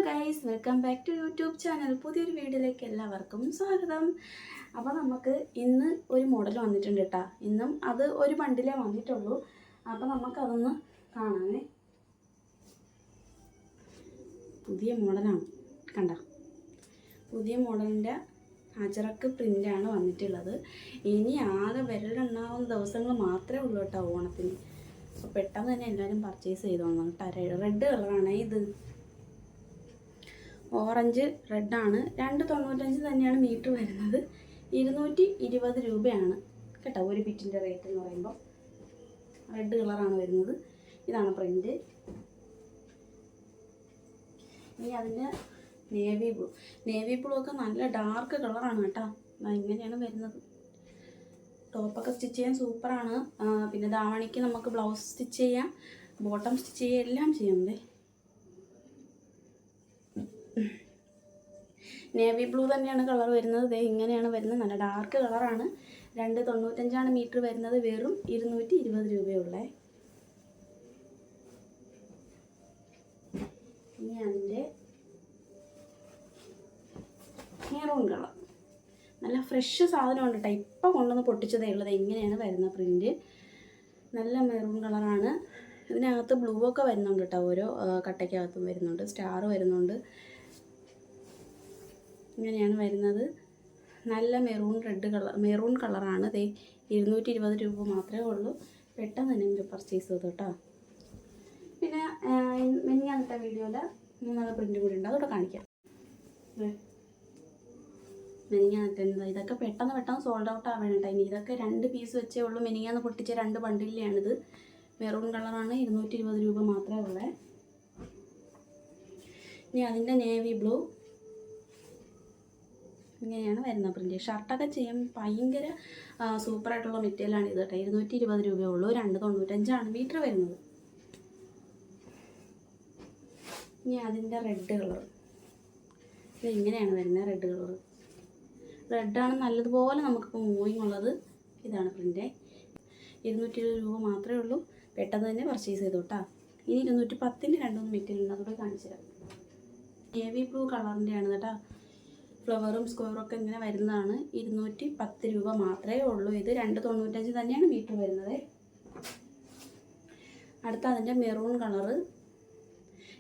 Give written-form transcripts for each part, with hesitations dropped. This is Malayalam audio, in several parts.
Guys, welcome back to YouTube channel. പുതിയൊരു വീഡിയോയിലേക്ക് എല്ലാവർക്കും സ്വാഗതം. അപ്പോൾ നമുക്ക് ഇന്ന് ഒരു മോഡൽ വന്നിട്ടുണ്ട് കേട്ടോ. ഇന്നും അത് ഒരു ബണ്ടിലേ വന്നിട്ടുള്ളൂ. അപ്പോൾ നമുക്കതൊന്ന് കാണാനേ. പുതിയ മോഡലാണ്, കണ്ട. പുതിയ മോഡലിൻ്റെ അജറക്ക് പ്രിൻ്റാണ് വന്നിട്ടുള്ളത്. ഇനി ആകെ വിരലുണ്ടാവുന്ന ദിവസങ്ങൾ മാത്രമേ ഉള്ളൂ കേട്ടോ ഓണത്തിന്. അപ്പോൾ പെട്ടെന്ന് തന്നെ എല്ലാവരും പർച്ചേസ് ചെയ്തോളണം കേട്ടോ. റെഡ് കളറാണ് ഇത്. ഓറഞ്ച് റെഡാണ്. 295 തന്നെയാണ് മീറ്റർ വരുന്നത്. 220 രൂപയാണ് കേട്ടോ ഒരു ബിറ്റിൻ്റെ റേറ്റ് എന്ന് പറയുമ്പോൾ. റെഡ് കളറാണ് വരുന്നത്. ഇതാണ് പ്രിൻ്റ്. ഇനി അതിൻ്റെ നേവി ബ്ലൂ ഒക്കെ നല്ല ഡാർക്ക് കളറാണ് കേട്ടോ. ഇങ്ങനെയാണ് വരുന്നത്. ടോപ്പൊക്കെ സ്റ്റിച്ച് ചെയ്യാൻ സൂപ്പറാണ്. പിന്നെ ദാവണിക്ക് നമുക്ക് ബ്ലൗസ് സ്റ്റിച്ച് ചെയ്യാം, ബോട്ടം സ്റ്റിച്ച് ചെയ്യാം, എല്ലാം ചെയ്യാം. നേവി ബ്ലൂ തന്നെയാണ് കളർ വരുന്നത്. ഇങ്ങനെയാണ് വരുന്നത്. നല്ല ഡാർക്ക് കളറാണ്. 295 മീറ്റർ വരുന്നത്. വെറും 220 രൂപയുള്ളേ. ഇനി അതിൻ്റെ മെറൂൺ കളർ നല്ല ഫ്രഷ് സാധനമുണ്ട് കേട്ടോ. ഇപ്പം കൊണ്ടുവന്ന് പൊട്ടിച്ചതേ ഉള്ളത്. എങ്ങനെയാണ് വരുന്ന പ്രിൻ്റ്. നല്ല മെറൂൺ കളറാണ്. ഇതിനകത്ത് ബ്ലൂ ഒക്കെ വരുന്നുണ്ട് കേട്ടോ. ഓരോ കട്ടയ്ക്കകത്തും വരുന്നുണ്ട്. സ്റ്റാർ വരുന്നുണ്ട്. ഇങ്ങനെയാണ് വരുന്നത്. നല്ല മെറൂൺ കളറാണ്. 220 രൂപ മാത്രമേ ഉള്ളൂ. പെട്ടെന്ന് തന്നെ പർച്ചേസ് ചെയ്തു കേട്ടോ. പിന്നെ മിനിഞ്ഞാന്നത്തെ വീഡിയോയിൽ 3 പ്രിൻ്റ് കൂടി ഉണ്ട്, അതോടെ കാണിക്കാം. മിനിഞ്ഞാന്നത്തെ ഇതൊക്കെ പെട്ടെന്ന് സോൾഡ് ഔട്ട് ആവേണ്ട കേട്ടോ. ഇനി ഇതൊക്കെ 2 പീസ് വെച്ചേ ഉള്ളൂ. മിനിഞ്ഞാന്ന് പൊട്ടിച്ച 2 ബണ്ടിലാണിത്. മെറൂൺ കളറാണ്. 220 രൂപ മാത്രമേ ഉള്ളൂ. ഇനി അതിൻ്റെ നേവി ബ്ലൂ ഇങ്ങനെയാണ് വരുന്ന പ്രിൻ്റ്. ഷർട്ടൊക്കെ ചെയ്യാൻ ഭയങ്കര സൂപ്പറായിട്ടുള്ള മെറ്റീരിയലാണ് ഇത് കേട്ടോ. 220 രൂപയേ ഉള്ളൂ. 295 മീറ്റർ വരുന്നത്. ഇനി അതിൻ്റെ റെഡ് കളർ. ഇത് ഇങ്ങനെയാണ് വരുന്നത്. റെഡാണ് നല്ലതുപോലെ നമുക്കിപ്പോൾ മൂവിങ് ഉള്ളത്. ഇതാണ് പ്രിൻ്റ്. 220 രൂപ മാത്രമേ ഉള്ളൂ. പെട്ടെന്ന് തന്നെ പർച്ചേസ് ചെയ്തു കേട്ടോ. ഇനി 210 2 മെറ്റീരിയൽ ഉണ്ട്, അതോടെ കാണിച്ചു തരാം. നേവി ബ്ലൂ കളറിൻ്റെയാണ് കേട്ടോ. ഫ്ലവറും സ്ക്വയറും ഒക്കെ ഇങ്ങനെ വരുന്നതാണ്. 210 രൂപ മാത്രമേ ഉള്ളൂ. ഇത് 295 തന്നെയാണ് മീറ്റർ വരുന്നത്. അടുത്ത അതിൻ്റെ മെറൂൺ കളറ്.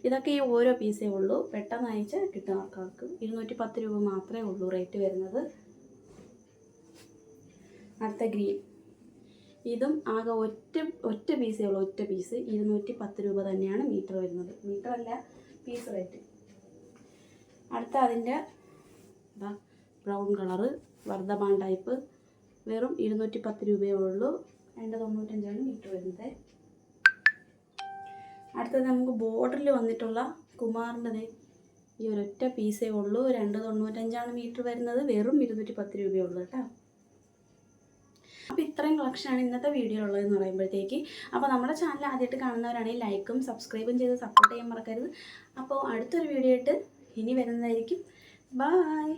ഇതൊക്കെ ഈ ഓരോ പീസേ ഉള്ളൂ. പെട്ടെന്ന് അയച്ചാൽ കിട്ടും ആൾക്കാർക്ക്. 210 രൂപ മാത്രമേ ഉള്ളൂ റേറ്റ് വരുന്നത്. അടുത്ത ഗ്രീൻ. ഇതും ആകെ ഒറ്റ പീസേ ഉള്ളൂ. ഒറ്റ പീസ് 210 രൂപ തന്നെയാണ് മീറ്റർ വരുന്നത്. മീറ്റർ അല്ല, പീസ് റേറ്റ്. അടുത്ത അതിൻ്റെ ബ്രൗൺ കളറ് വർദ്ധമാൻ ടൈപ്പ്. വെറും 210 രൂപയേ ഉള്ളൂ. 295 മീറ്റർ വരുന്നത്. അടുത്തത് നമുക്ക് ബോർഡറിൽ വന്നിട്ടുള്ള കുമാറിൻ്റെ ഈ ഒരൊറ്റ പീസേ ഉള്ളൂ. 295 മീറ്റർ വരുന്നത്. വെറും 210 രൂപയേ ഉള്ളൂ കേട്ടോ. അപ്പോൾ ഇത്രയും കളക്ഷനാണ് ഇന്നത്തെ വീഡിയോ ഉള്ളതെന്ന് പറയുമ്പോഴത്തേക്ക്. അപ്പോൾ നമ്മുടെ ചാനൽ ആദ്യമായിട്ട് കാണുന്നവരാണെങ്കിൽ ലൈക്കും സബ്സ്ക്രൈബും ചെയ്ത് സപ്പോർട്ട് ചെയ്യാൻ മറക്കരുത്. അപ്പോൾ അടുത്തൊരു വീഡിയോ ആയിട്ട് ഇനി വരുന്നതായിരിക്കും. ബൈ.